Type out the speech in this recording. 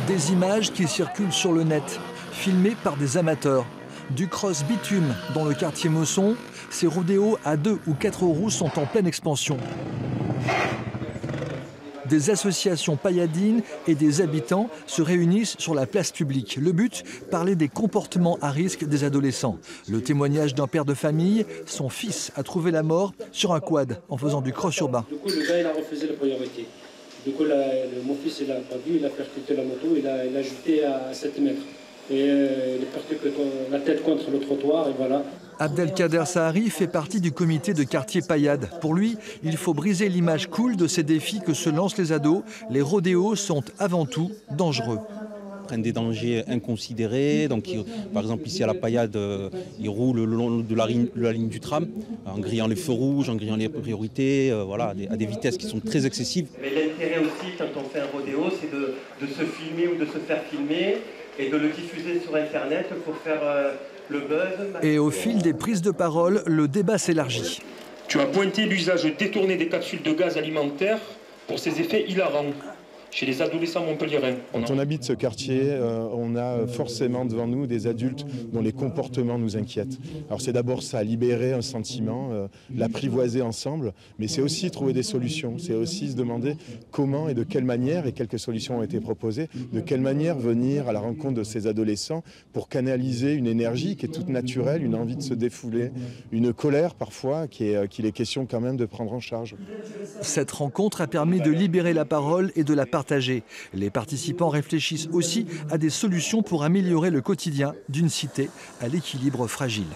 Des images qui circulent sur le net, filmées par des amateurs. Du cross bitume dans le quartier Mosson, ces rodéos à 2 ou 4 roues sont en pleine expansion. Des associations pailladines et des habitants se réunissent sur la place publique. Le but, parler des comportements à risque des adolescents. Le témoignage d'un père de famille, son fils a trouvé la mort sur un quad en faisant du cross urbain. Du coup, le gars, il a refusé la priorité. Du coup, mon fils, il n'a pas vu, il a percuté la moto, il a jeté à 7 mètres. Et il a percuté la tête contre le trottoir, et voilà. Abdelkader Sahari fait partie du comité de quartier Paillade. Pour lui, il faut briser l'image cool de ces défis que se lancent les ados. Les rodéos sont avant tout dangereux. Ils prennent des dangers inconsidérés. Donc, par exemple, ici à la Paillade, ils roulent le long de la ligne du tram, en grillant les feux rouges, en grillant les priorités, voilà, à des vitesses qui sont très excessives. Mais l'intérêt aussi, quand on fait un rodéo, c'est de se filmer ou de se faire filmer et de le diffuser sur Internet pour faire le buzz. Et au fil des prises de parole, le débat s'élargit. Tu as pointé l'usage détourné des capsules de gaz alimentaire pour ses effets hilarants chez les adolescents montpelliérains. Quand on habite ce quartier, on a forcément devant nous des adultes dont les comportements nous inquiètent. Alors c'est d'abord ça, libérer un sentiment, l'apprivoiser ensemble, mais c'est aussi trouver des solutions. C'est aussi se demander comment et de quelle manière, et quelques solutions ont été proposées, de quelle manière venir à la rencontre de ces adolescents pour canaliser une énergie qui est toute naturelle, une envie de se défouler, une colère parfois qu'il est question quand même de prendre en charge. Cette rencontre a permis de libérer la parole et de la partager. Les participants réfléchissent aussi à des solutions pour améliorer le quotidien d'une cité à l'équilibre fragile.